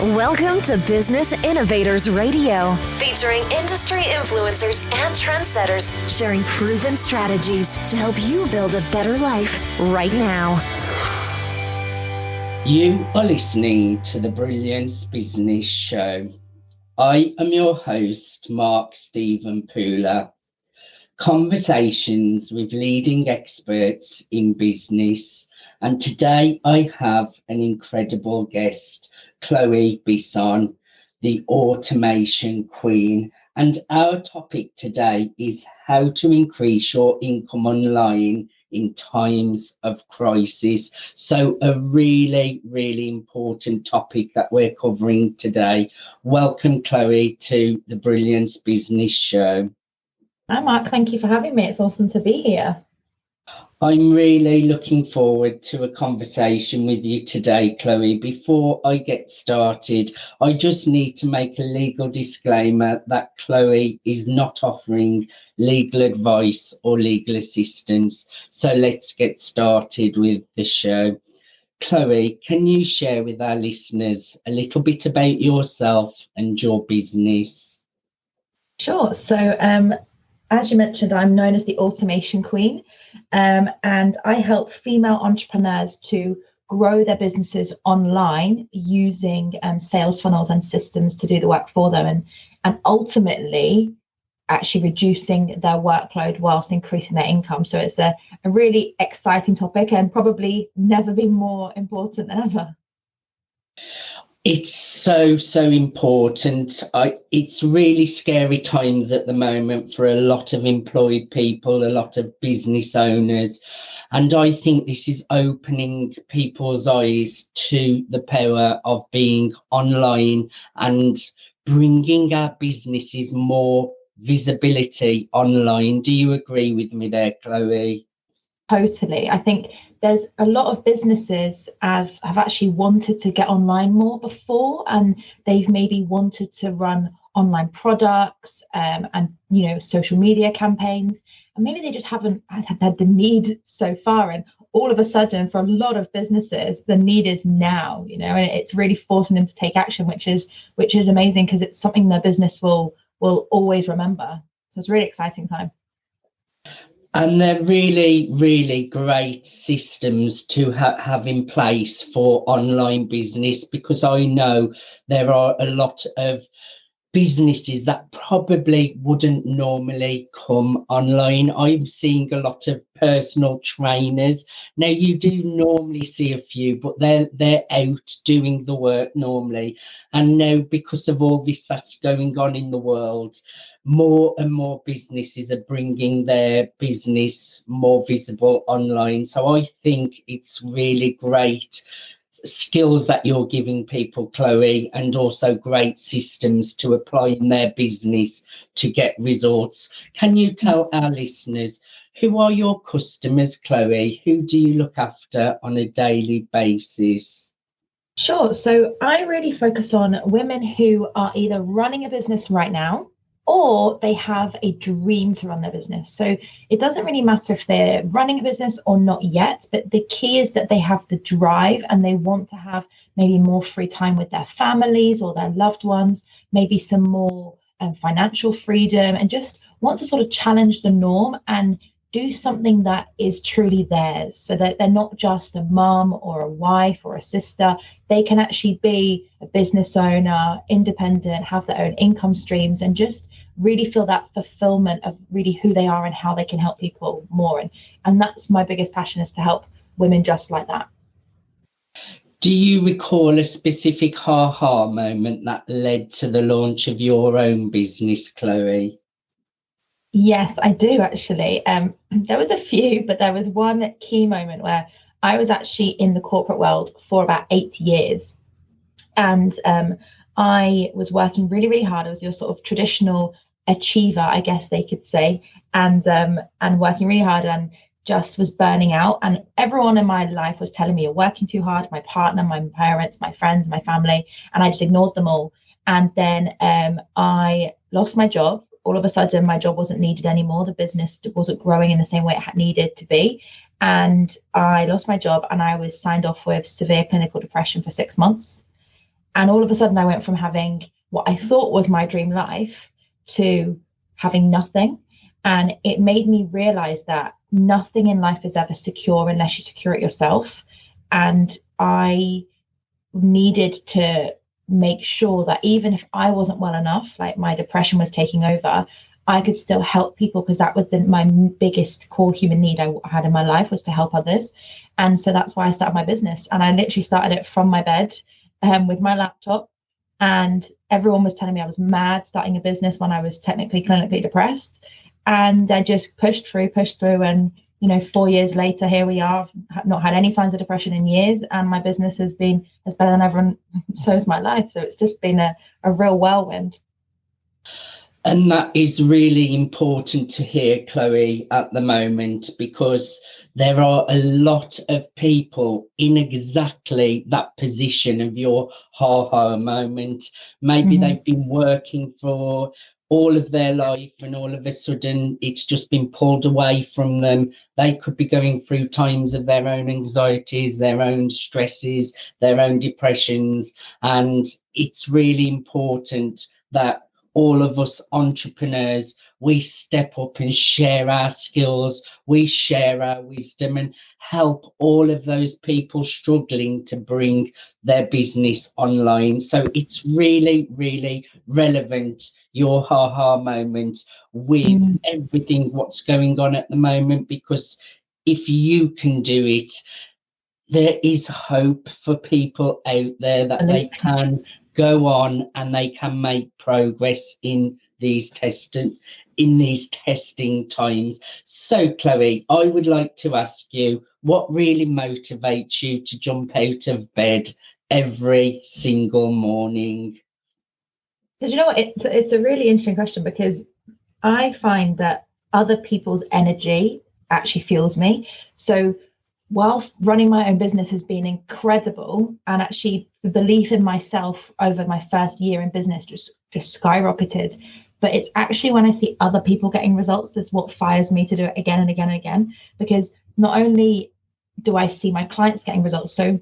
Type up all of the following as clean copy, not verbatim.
Welcome to Business Innovators Radio, featuring industry influencers and trendsetters sharing proven strategies to help you build a better life right now. You are listening to the Brilliance Business Show. I am your host, Mark Stephen Pooler. Conversations with leading experts in business. And today I have an incredible guest, Chloë Bisson, the automation queen. And our topic today is how to increase your income online in times of crisis. So a really, really important topic that we're covering today. Welcome, Chloë, to the Brilliance Business Show. Hi, Mark. Thank you for having me. It's awesome to be here. I'm really looking forward to a conversation with you today, Chloë. Before I get started, I just need to make a legal disclaimer that Chloë is not offering legal advice or legal assistance. So let's get started with the show. Chloë, can you share with our listeners a little bit about yourself and your business? Sure. So, as you mentioned, I'm known as the automation queen, and I help female entrepreneurs to grow their businesses online using sales funnels and systems to do the work for them, and ultimately actually reducing their workload whilst increasing their income. So it's a really exciting topic and probably never been more important than ever. It's so important. It's really scary times at the moment for a lot of employed people, a lot of business owners. And I think this is opening people's eyes to the power of being online and bringing our businesses more visibility online. Do you agree with me there, Chloë? Totally. I think there's a lot of businesses have actually wanted to get online more before, and they've maybe wanted to run online products and social media campaigns, and maybe they just haven't had the need so far. And all of a sudden, for a lot of businesses, the need is now, and it's really forcing them to take action, which is amazing because it's something their business will always remember. So it's a really exciting time. And they're really, really great systems to have in place for online business, because I know there are a lot of businesses that probably wouldn't normally come online. I'm seeing a lot of personal trainers. Now, you do normally see a few, but they're out doing the work normally. And now, because of all this that's going on in the world, more and more businesses are bringing their business more visible online. So I think it's really great skills that you're giving people, Chloë, and also great systems to apply in their business to get results. Can you tell our listeners, who are your customers, Chloë? Who do you look after on a daily basis? Sure. So I really focus on women who are either running a business right now, or they have a dream to run their business. So it doesn't really matter if they're running a business or not yet, but the key is that they have the drive and they want to have maybe more free time with their families or their loved ones, maybe some more financial freedom, and just want to sort of challenge the norm and do something that is truly theirs, so that they're not just a mum or a wife or a sister. They can actually be a business owner, independent, have their own income streams, and just really feel that fulfillment of really who they are and how they can help people more. And that's my biggest passion, is to help women just like that. Do you recall a specific ha-ha moment that led to the launch of your own business, Chloë? Yes, I do actually. There was a few, but there was one key moment where I was actually in the corporate world for about 8 years. And I was working really, really hard. I was your sort of traditional achiever, I guess they could say, and working really hard, and just was burning out. And everyone in my life was telling me, you're working too hard. My partner, my parents, my friends, my family, and I just ignored them all. And then I lost my job. All of a sudden, my job wasn't needed anymore. The business wasn't growing in the same way it had needed to be. And I lost my job, and I was signed off with severe clinical depression for 6 months. And all of a sudden I went from having what I thought was my dream life to having nothing. And it made me realize that nothing in life is ever secure unless you secure it yourself. And I needed to make sure that even if I wasn't well enough, like my depression was taking over, I could still help people, because that was my biggest core human need I had in my life, was to help others. And so that's why I started my business. And I literally started it from my bed with my laptop. And everyone was telling me I was mad starting a business when I was technically clinically depressed. And I just pushed through. And 4 years later, here we are. I've not had any signs of depression in years, and my business has been as better than ever, and so is my life. So it's just been a real whirlwind. And that is really important to hear, Chloe, at the moment, because there are a lot of people in exactly that position of your ha-ha moment. Maybe they've been working for all of their life, and all of a sudden it's just been pulled away from them. They could be going through times of their own anxieties, their own stresses, their own depressions. And it's really important that all of us entrepreneurs, we step up and share our skills, we share our wisdom, and help all of those people struggling to bring their business online. So it's really, really relevant, your ha-ha moment, with everything what's going on at the moment, because if you can do it, there is hope for people out there that they can go on and they can make progress in these testing times. So, Chloe, I would like to ask you, what really motivates you to jump out of bed every single morning? Because it's a really interesting question, because I find that other people's energy actually fuels me. So whilst running my own business has been incredible, and actually the belief in myself over my first year in business just skyrocketed, but it's actually when I see other people getting results that's what fires me to do it again and again and again. Because not only do I see my clients getting results, so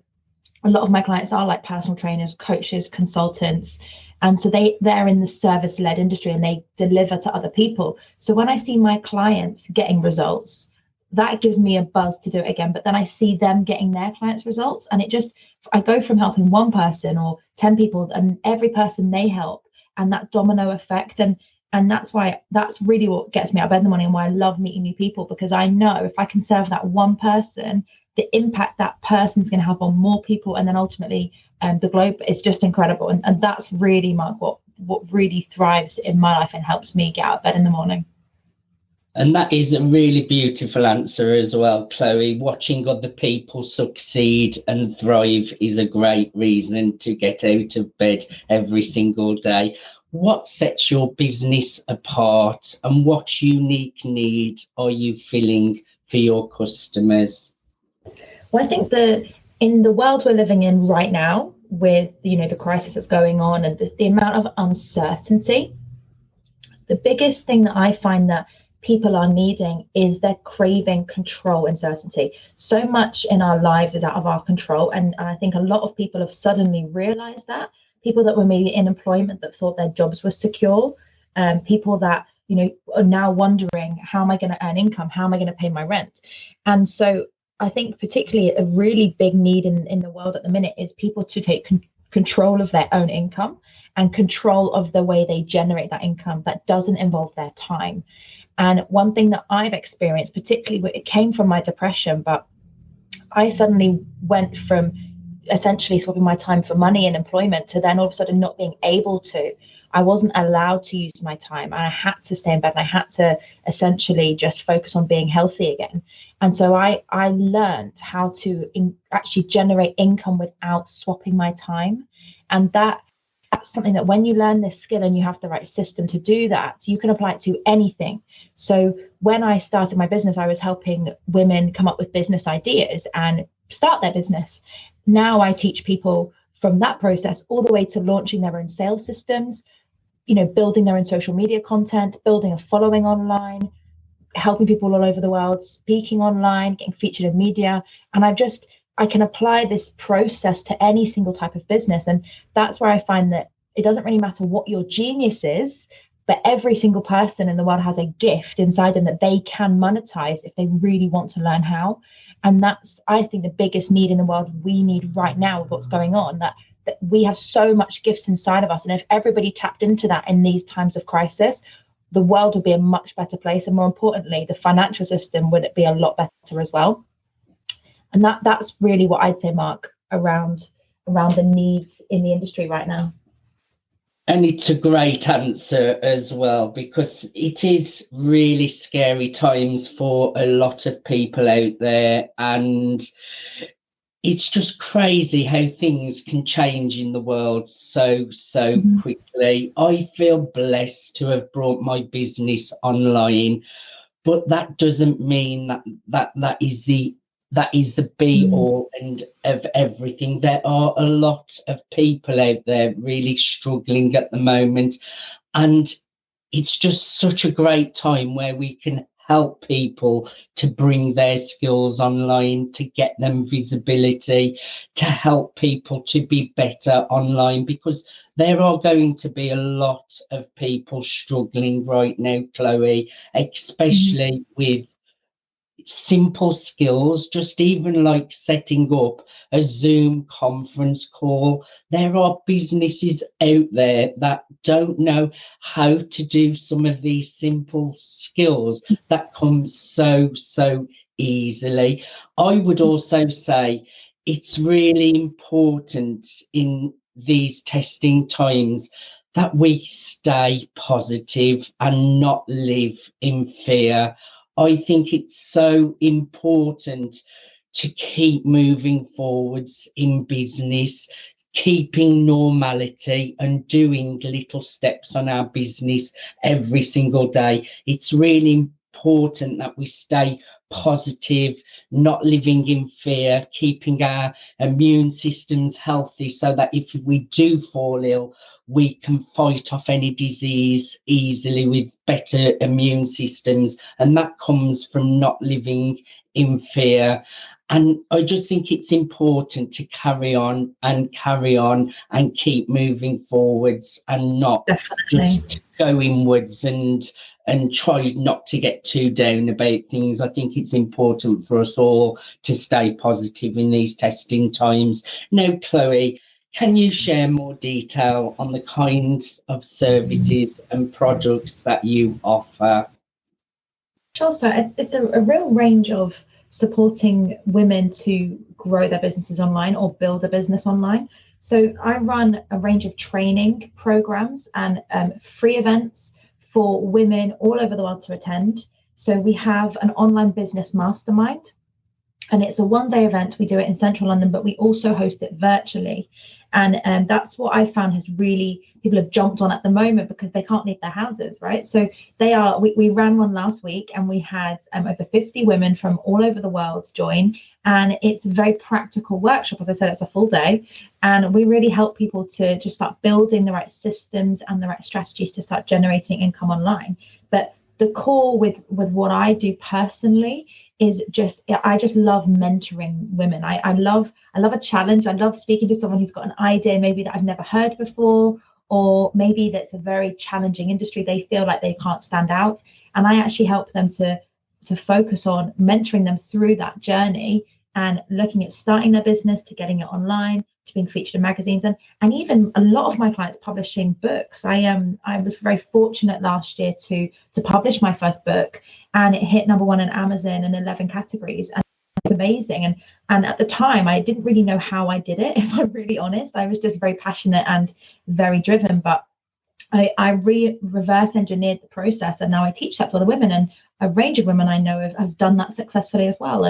a lot of my clients are like personal trainers, coaches, consultants, and so they're in the service-led industry and they deliver to other people. So when I see my clients getting results, that gives me a buzz to do it again. But then I see them getting their clients results, and I go from helping one person or 10 people, and every person they help, and that domino effect. And that's really what gets me out of bed in the morning, and why I love meeting new people, because I know if I can serve that one person, the impact that person's going to have on more people, and then ultimately the globe, is just incredible. And that's really what really thrives in my life and helps me get out of bed in the morning. And that is a really beautiful answer as well, Chloe. Watching other people succeed and thrive is a great reason to get out of bed every single day. What sets your business apart, and what unique need are you filling for your customers? Well, I think in the world we're living in right now, with the crisis that's going on and the amount of uncertainty, the biggest thing that I find that people are needing is they're craving control and certainty. So much in our lives is out of our control, and I think a lot of people have suddenly realized that. People that were maybe in employment that thought their jobs were secure, people that are now wondering, how am I going to earn income? How am I going to pay my rent? And so I think particularly a really big need in the world at the minute is people to take control of their own income and control of the way they generate that income that doesn't involve their time. And one thing that I've experienced, particularly, it came from my depression, but I suddenly went from essentially swapping my time for money and employment to then all of a sudden not being able to. I wasn't allowed to use my time, and I had to stay in bed, and I had to essentially just focus on being healthy again. And so I learned how to actually generate income without swapping my time. And that's something that when you learn this skill and you have the right system to do that, you can apply it to anything. So when I started my business, I was helping women come up with business ideas and start their business. Now I teach people from that process all the way to launching their own sales systems, building their own social media content, building a following online, helping people all over the world, speaking online, getting featured in media. And I can apply this process to any single type of business. And that's where I find that it doesn't really matter what your genius is, but every single person in the world has a gift inside them that they can monetize if they really want to learn how. And that's, I think, the biggest need in the world we need right now with what's going on, that we have so much gifts inside of us. And if everybody tapped into that in these times of crisis, the world would be a much better place. And more importantly, the financial system would be a lot better as well. And that's really what I'd say, Mark, around the needs in the industry right now. And it's a great answer as well, because it is really scary times for a lot of people out there. And it's just crazy how things can change in the world so quickly. I feel blessed to have brought my business online, but that doesn't mean that is the be all and of everything. There are a lot of people out there really struggling at the moment, and it's just such a great time where we can help people to bring their skills online, to get them visibility, to help people to be better online, because there are going to be a lot of people struggling right now, Chloe, especially with simple skills, just even like setting up a Zoom conference call. There are businesses out there that don't know how to do some of these simple skills that come so easily. I would also say it's really important in these testing times that we stay positive and not live in fear. I think it's so important to keep moving forwards in business, keeping normality and doing little steps on our business every single day. It's really important that we stay positive, not living in fear, keeping our immune systems healthy, so that if we do fall ill, we can fight off any disease easily with better immune systems. And that comes from not living in fear. And I just think it's important to carry on and keep moving forwards, and not just go inwards and try not to get too down about things. I think it's important for us all to stay positive in these testing times. Now, Chloe, can you share more detail on the kinds of services and products that you offer? Sure. So it's a real range of supporting women to grow their businesses online or build a business online. So I run a range of training programs and free events for women all over the world to attend. So we have an online business mastermind, and it's a one-day event. We do it in central London, but we also host it virtually. And that's what I found has really, people have jumped on at the moment because they can't leave their houses, right? So we ran one last week, and we had over 50 women from all over the world join. And it's a very practical workshop. As I said, it's a full day. And we really help people to just start building the right systems and the right strategies to start generating income online. But the core with what I do personally is I just love mentoring women. I love a challenge. I love speaking to someone who's got an idea maybe that I've never heard before, or maybe that's a very challenging industry. They feel like they can't stand out, and I actually help them to focus on mentoring them through that journey and looking at starting their business, to getting it online, to being featured in magazines, and even a lot of my clients publishing books. I was very fortunate last year to publish my first book, and it hit #1 on Amazon in 11 categories, and it's amazing. And at the time, I didn't really know how I did it, if I'm really honest. I was just very passionate and very driven, but I reverse engineered the process, and now I teach that to other women, and a range of women I know have done that successfully as well.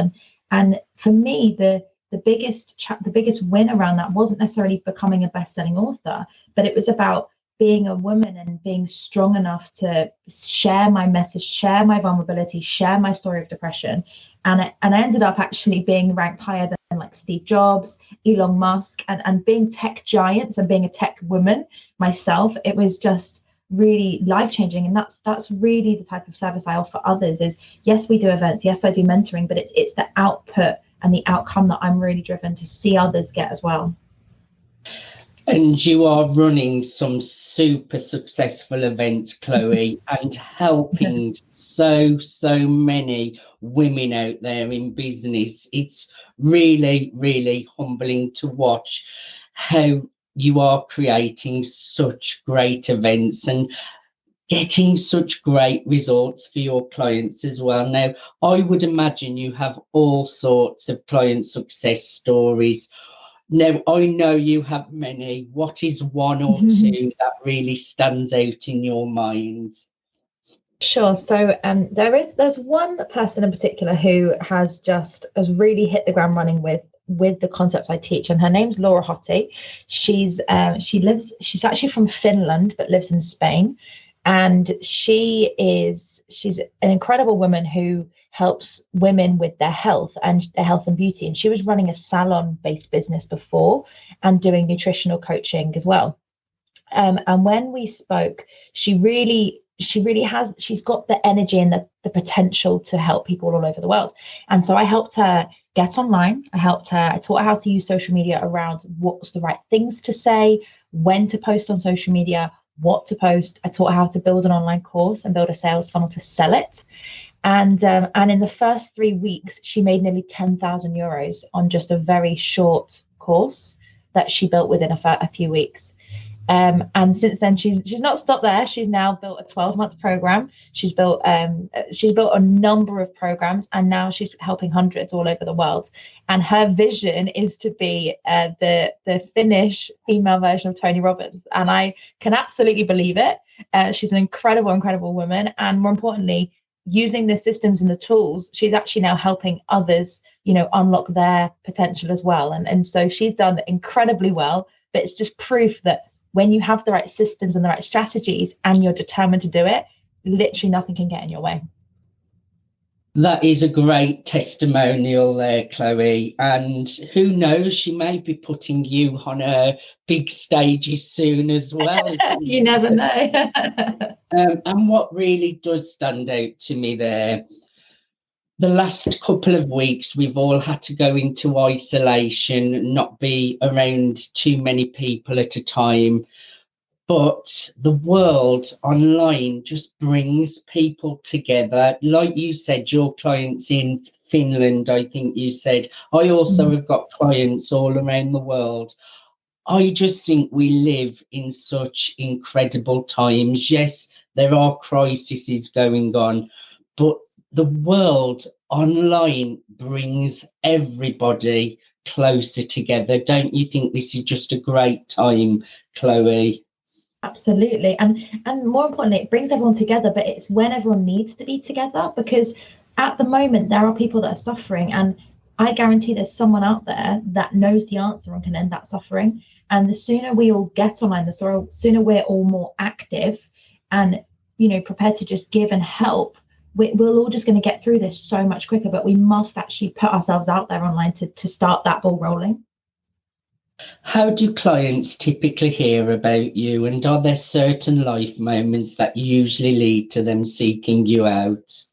And for me, the biggest win around that wasn't necessarily becoming a best-selling author, but it was about being a woman and being strong enough to share my message, share my vulnerability, share my story of depression. And I ended up actually being ranked higher than like Steve Jobs, Elon Musk, and being tech giants and being a tech woman myself. It was just really life-changing. And that's really the type of service I offer others. Is yes, we do events, yes, I do mentoring, but it's the output and the outcome that I'm really driven to see others get as well. And you are running some super successful events, Chloe, and helping so many women out there in business. It's really, really humbling to watch how you are creating such great events and getting such great results for your clients as well. Now, I would imagine you have all sorts of client success stories. Now, I know you have many. What is one or two that really stands out in your mind? Sure. So there's one person in particular who has really hit the ground running with the concepts I teach, and her name's Laura Hotti. She's actually from Finland but lives in Spain, and she's an incredible woman who helps women with their health and beauty. And she was running a salon-based business before and doing nutritional coaching as well. And when we spoke, she's got the energy and the potential to help people all over the world. And so I helped her get online. I taught her how to use social media around what's the right things to say, when to post on social media, what to post. I taught her how to build an online course and build a sales funnel to sell it. And in the first 3 weeks, she made nearly 10,000 euros on just a very short course that she built within a few weeks. And since then, she's not stopped there. She's now built a 12-month program. She's built a number of programs, and now she's helping hundreds all over the world. And her vision is to be the Finnish female version of Tony Robbins. And I can absolutely believe it. She's an incredible woman, and more importantly, using the systems and the tools, she's actually now helping others, unlock their potential as well. And so she's done incredibly well. But it's just proof that when you have the right systems and the right strategies and you're determined to do it, literally nothing can get in your way. That is a great testimonial there, Chloe. And who knows, she may be putting you on her big stages soon as well. You never know. And what really does stand out to me there, the last couple of weeks, we've all had to go into isolation, not be around too many people at a time. But the world online just brings people together. Like you said, your clients in Finland, I think you said. I also have got clients all around the world. I just think we live in such incredible times. Yes, there are crises going on, but the world online brings everybody closer together. Don't you think this is just a great time, Chloe? Absolutely. And more importantly, it brings everyone together, but it's when everyone needs to be together, because at the moment there are people that are suffering, and I guarantee there's someone out there that knows the answer and can end that suffering. And the sooner we all get online, the sooner we're all more active and prepared to just give and help, we're all just going to get through this so much quicker. But we must actually put ourselves out there online to start that ball rolling. How do clients typically hear about you, and are there certain life moments that usually lead to them seeking you out?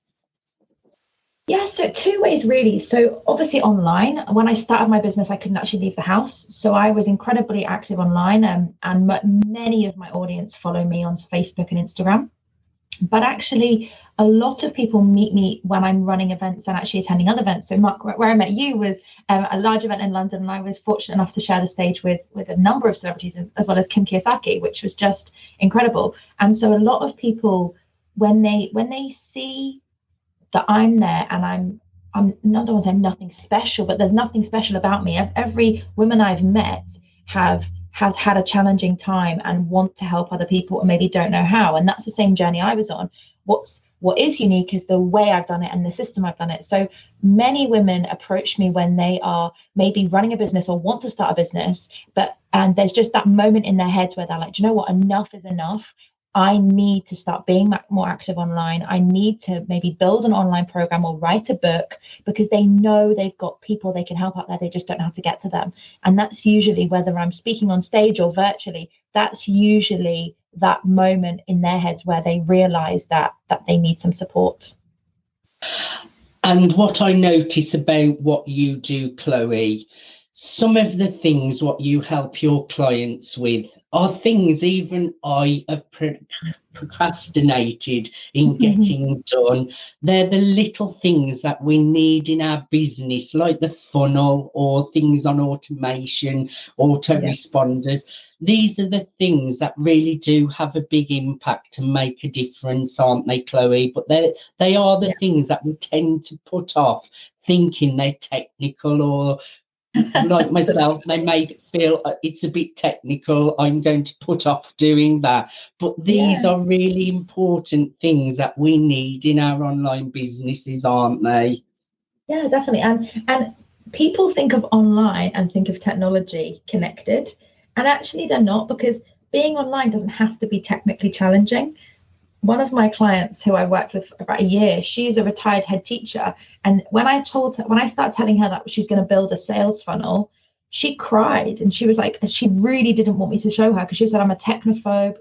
Yeah, so 2 ways really. So obviously online, when I started my business, I couldn't actually leave the house. So I was incredibly active online, and many of my audience follow me on Facebook and Instagram. But actually, a lot of people meet me when I'm running events and actually attending other events. So Mark, where I met you was a large event in London, and I was fortunate enough to share the stage with a number of celebrities, as well as Kim Kiyosaki, which was just incredible. And so a lot of people, when they see that I'm there, and I'm not going to say nothing special, but there's nothing special about me. Every woman I've met has had a challenging time and want to help other people and maybe don't know how. And that's the same journey I was on. What is unique is the way I've done it and the system I've done it. So many women approach me when they are maybe running a business or want to start a business, and there's just that moment in their heads where they're like, do you know what, enough is enough. I need to start being more active online. I need to maybe build an online program or write a book, because they know they've got people they can help out there. They just don't know how to get to them. And that's usually, whether I'm speaking on stage or virtually, that's usually that moment in their heads where they realize that they need some support. And what I notice about what you do, Chloe, some of the things what you help your clients with are things even I have procrastinated in getting done. They're the little things that we need in our business, like the funnel or things on automation, autoresponders. These are the things that really do have a big impact and make a difference, aren't they, Chloe? But they are the things that we tend to put off, thinking they're technical, or like myself, they may feel it's a bit technical, I'm going to put off doing that. But these are really important things that we need in our online businesses, aren't they? Yeah, definitely. And people think of online and think of technology connected, and actually they're not, because being online doesn't have to be technically challenging. One of my clients who I worked with for about a year, she's a retired head teacher. And when I started telling her that she's going to build a sales funnel, she cried, and she was like, she really didn't want me to show her, because she said, I'm a technophobe,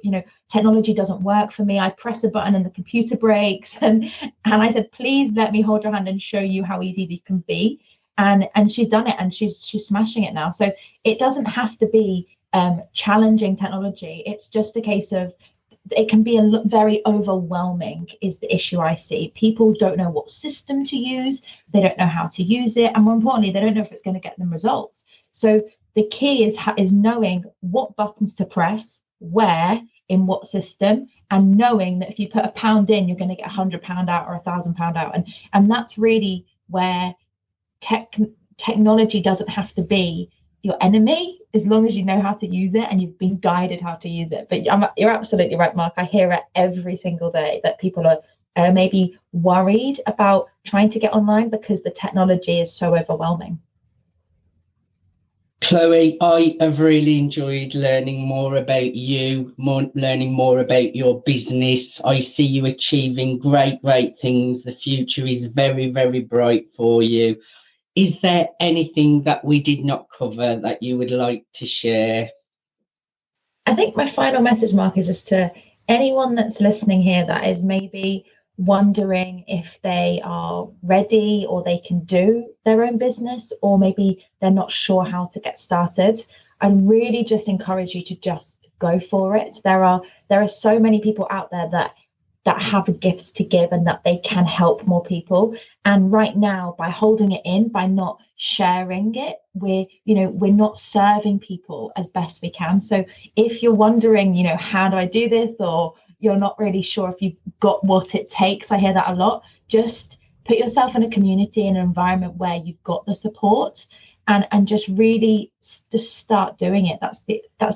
technology doesn't work for me. I press a button and the computer breaks. And I said, please let me hold your hand and show you how easy it can be. And she's done it, and she's smashing it now. So it doesn't have to be challenging technology. It's just a case of, it can be very overwhelming is the issue I see. People don't know what system to use. They don't know how to use it. And more importantly, they don't know if it's going to get them results. So the key is knowing what buttons to press, where, in what system, and knowing that if you put £1 in, you're going to get £100 out or £1,000 out. And that's really where technology doesn't have to be your enemy, as long as you know how to use it and you've been guided how to use it. But you're absolutely right, Mark. I hear it every single day that people are maybe worried about trying to get online because the technology is so overwhelming. Chloe, I have really enjoyed learning more about you, learning more about your business. I see you achieving great things. The future is very, very bright for you. Is there anything that we did not cover that you would like to share? I think my final message, Mark, is just to anyone that's listening here that is maybe wondering if they are ready or they can do their own business, or maybe they're not sure how to get started. I really just encourage you to just go for it. There are so many people out there that have gifts to give and that they can help more people. And right now, by holding it in, by not sharing it, we're not serving people as best we can. So if you're wondering, how do I do this, or you're not really sure if you've got what it takes, I hear that a lot, just put yourself in a community, an environment where you've got the support, and just really just start doing it. That's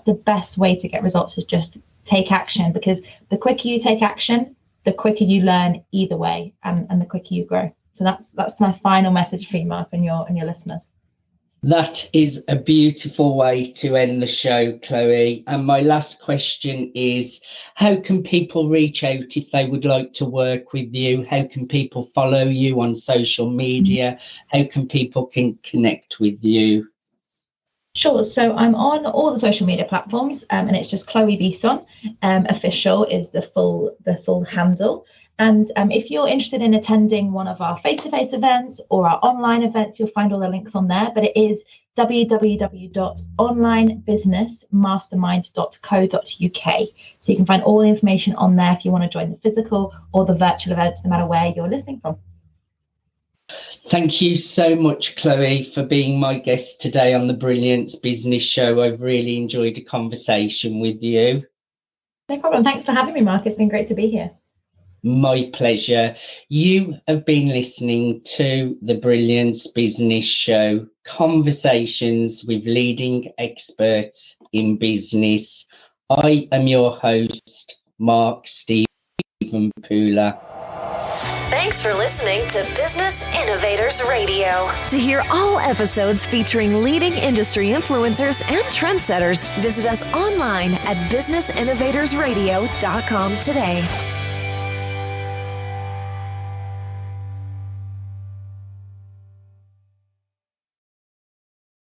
the best way to get results, is just take action, because the quicker you take action, the quicker you learn either way, and the quicker you grow. So that's my final message for you, Mark, and your listeners. That is a beautiful way to end the show, Chloe. And my last question is, how can people reach out if they would like to work with you? How can people follow you on social media? How can people connect with you? Sure. So I'm on all the social media platforms, and it's just Chloë Bisson. Official is the full handle. And if you're interested in attending one of our face-to-face events or our online events, you'll find all the links on there. But it is www.onlinebusinessmastermind.co.uk. So you can find all the information on there if you want to join the physical or the virtual events, no matter where you're listening from. Thank you so much, Chloe, for being my guest today on the Brilliance Business Show. I've really enjoyed a conversation with you. No problem. Thanks for having me, Mark. It's been great to be here. My pleasure. You have been listening to the Brilliance Business Show, conversations with leading experts in business. I am your host, Mark Stephen Pooler. Thanks for listening to Business Innovators Radio. To hear all episodes featuring leading industry influencers and trendsetters, visit us online at businessinnovatorsradio.com today.